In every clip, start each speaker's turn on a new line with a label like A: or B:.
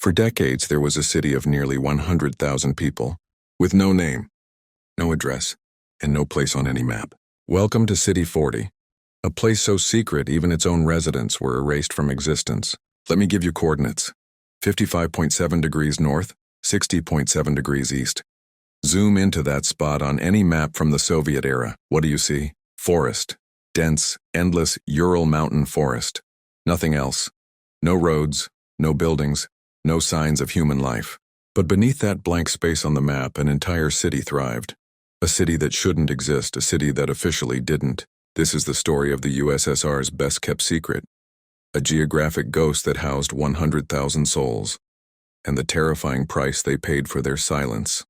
A: For decades, there was a city of nearly 100,000 people, with no name, no address, and no place on any map. Welcome to City 40, a place so secret even its own residents were erased from existence. Let me give you coordinates. 55.7 degrees north, 60.7 degrees east. Zoom into that spot on any map from the Soviet era. What do you see? Forest. Dense, endless Ural Mountain forest. Nothing else. No roads, no buildings, no signs of human life. But beneath that blank space on the map, an entire city thrived. A city that shouldn't exist, a city that officially didn't. This is the story of the USSR's best-kept secret. A geographic ghost that housed 100,000 souls. And the terrifying price they paid for their silence.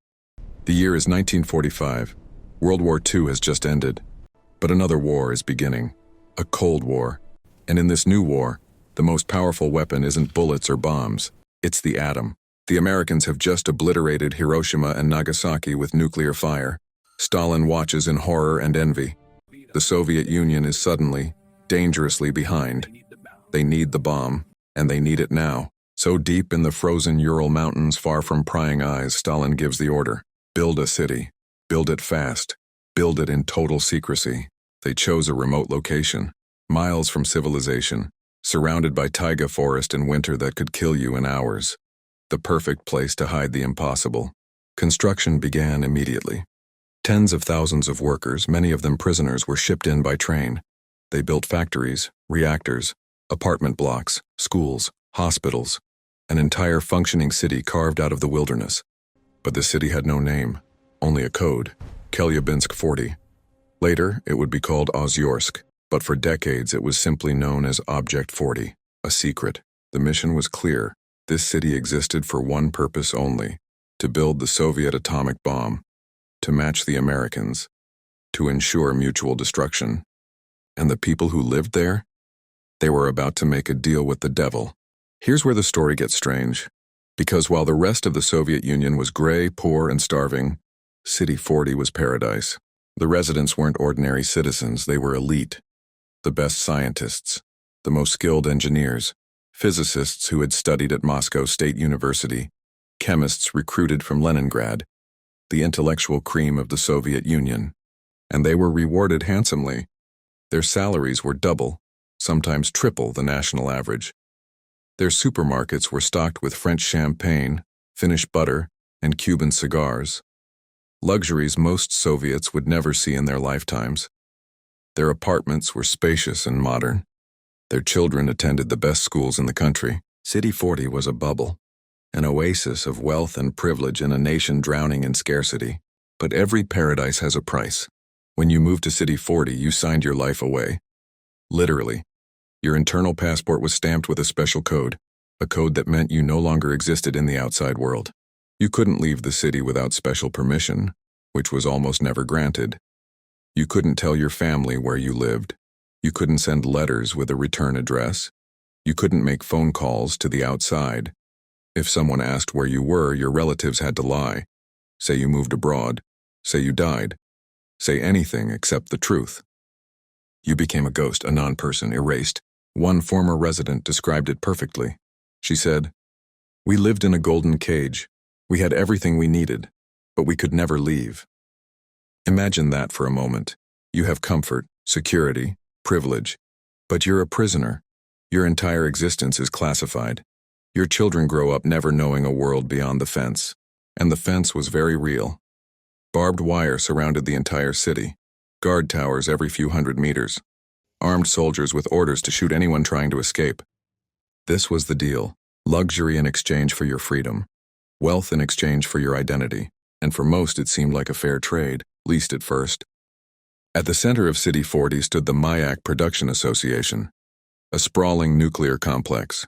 A: The year is 1945. World War II has just ended. But another war is beginning. A Cold War. And in this new war, the most powerful weapon isn't bullets or bombs. It's the atom. The Americans have just obliterated Hiroshima and Nagasaki with nuclear fire. Stalin watches in horror and envy. The Soviet Union is suddenly, dangerously behind. They need the bomb, and they need it now. So deep in the frozen Ural Mountains, far from prying eyes, Stalin gives the order. Build a city. Build it fast. Build it in total secrecy. They chose a remote location, miles from civilization, surrounded by taiga forest and winter that could kill you in hours. The perfect place to hide the impossible. Construction began immediately. Tens of thousands of workers, many of them prisoners, were shipped in by train. They built factories, reactors, apartment blocks, schools, hospitals, an entire functioning city carved out of the wilderness. But the city had no name, only a code, Chelyabinsk 40. Later, it would be called Ozyorsk, but for decades it was simply known as Object 40, a secret. The mission was clear. This city existed for one purpose only, to build the Soviet atomic bomb, to match the Americans, to ensure mutual destruction. And the people who lived there? They were about to make a deal with the devil. Here's where the story gets strange. Because while the rest of the Soviet Union was gray, poor, and starving, City 40 was paradise. The residents weren't ordinary citizens, they were elite. The best scientists, the most skilled engineers, physicists who had studied at Moscow State University, chemists recruited from Leningrad, the intellectual cream of the Soviet Union. And they were rewarded handsomely. Their salaries were double, sometimes triple the national average. Their supermarkets were stocked with French champagne, Finnish butter, and Cuban cigars. Luxuries most Soviets would never see in their lifetimes. Their apartments were spacious and modern. Their children attended the best schools in the country. City 40 was a bubble, an oasis of wealth and privilege in a nation drowning in scarcity. But every paradise has a price. When you moved to City 40, you signed your life away. Literally. Your internal passport was stamped with a special code, a code that meant you no longer existed in the outside world. You couldn't leave the city without special permission, which was almost never granted. You couldn't tell your family where you lived. You couldn't send letters with a return address. You couldn't make phone calls to the outside. If someone asked where you were, your relatives had to lie. Say you moved abroad. Say you died. Say anything except the truth. You became a ghost, a non-person, erased. One former resident described it perfectly. She said, "We lived in a golden cage. We had everything we needed, but we could never leave." Imagine that for a moment. You have comfort, security, privilege, but you're a prisoner. Your entire existence is classified. Your children grow up never knowing a world beyond the fence. And the fence was very real. Barbed wire surrounded the entire city. Guard towers every few hundred meters. Armed soldiers with orders to shoot anyone trying to escape. This was the deal. Luxury in exchange for your freedom. Wealth in exchange for your identity. And for most it seemed like a fair trade, least at first. At the center of City 40 stood the Mayak Production Association, a sprawling nuclear complex.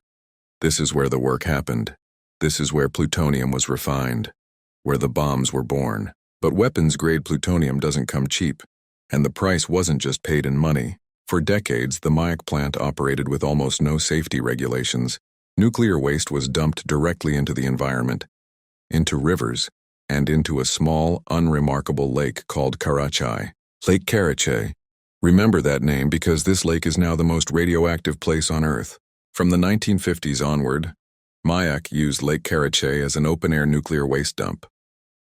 A: This is where the work happened. This is where plutonium was refined, where the bombs were born. But weapons-grade plutonium doesn't come cheap, and the price wasn't just paid in money. For decades, the Mayak plant operated with almost no safety regulations. Nuclear waste was dumped directly into the environment, into rivers, and into a small, unremarkable lake called Karachay. Lake Karachay. Remember that name because this lake is now the most radioactive place on Earth. From the 1950s onward, Mayak used Lake Karachay as an open-air nuclear waste dump.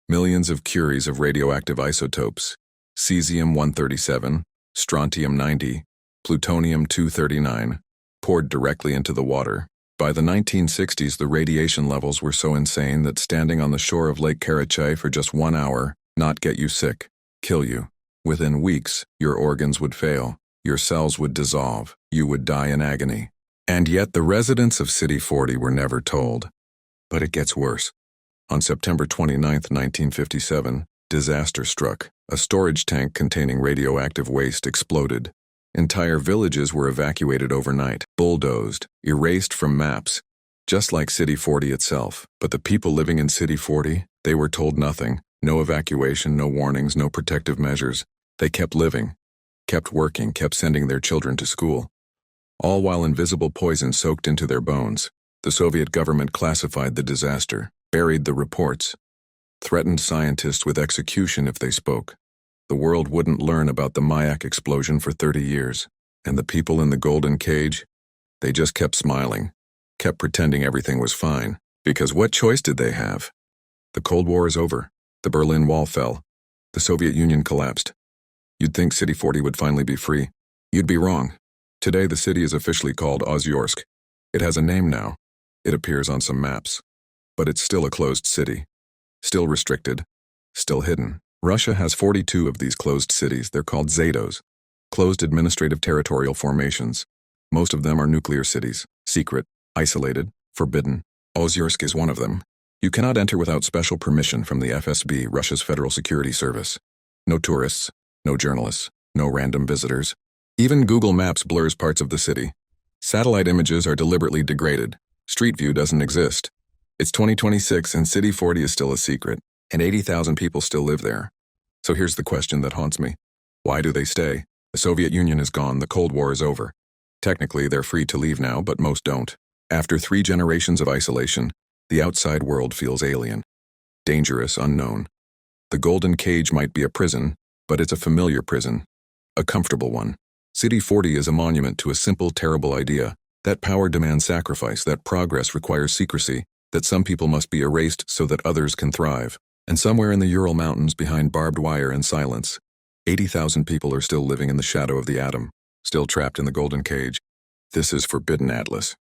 A: Millions of curies of radioactive isotopes, cesium-137, strontium-90, plutonium-239, poured directly into the water. By the 1960s, the radiation levels were so insane that standing on the shore of Lake Karachay for just 1 hour not get you sick, kill you. Within weeks, your organs would fail, your cells would dissolve, you would die in agony. And yet the residents of City 40 were never told. But it gets worse. On September 29, 1957, disaster struck. A storage tank containing radioactive waste exploded. Entire villages were evacuated overnight, bulldozed, erased from maps, just like City 40 itself. But the people living in City 40, they were told nothing. No evacuation, no warnings, no protective measures. They kept living, kept working, kept sending their children to school. All while invisible poison soaked into their bones. The Soviet government classified the disaster, buried the reports, threatened scientists with execution if they spoke. The world wouldn't learn about the Mayak explosion for 30 years, and the people in the golden cage, they just kept smiling, kept pretending everything was fine, because what choice did they have? The Cold War is over. The Berlin Wall fell. The Soviet Union collapsed. You'd think City 40 would finally be free. You'd be wrong. Today the city is officially called Ozyorsk. It has a name now. It appears on some maps. But it's still a closed city. Still restricted. Still hidden. Russia has 42 of these closed cities. They're called Zados, closed administrative territorial formations. Most of them are nuclear cities, secret, isolated, forbidden. Ozyorsk is one of them. You cannot enter without special permission from the FSB, Russia's Federal Security Service. No tourists, no journalists, no random visitors. Even Google Maps blurs parts of the city. Satellite images are deliberately degraded. Street view doesn't exist. It's 2026 and City 40 is still a secret, and 80,000 people still live there. So here's the question that haunts me. Why do they stay? The Soviet Union is gone, the Cold War is over. Technically, they're free to leave now, but most don't. After 3 generations of isolation, the outside world feels alien. Dangerous, unknown. The golden cage might be a prison, but it's a familiar prison. A comfortable one. City 40 is a monument to a simple, terrible idea. That power demands sacrifice, that progress requires secrecy, that some people must be erased so that others can thrive. And somewhere in the Ural Mountains, behind barbed wire and silence, 80,000 people are still living in the shadow of the atom, still trapped in the golden cage. This is Forbidden Atlas.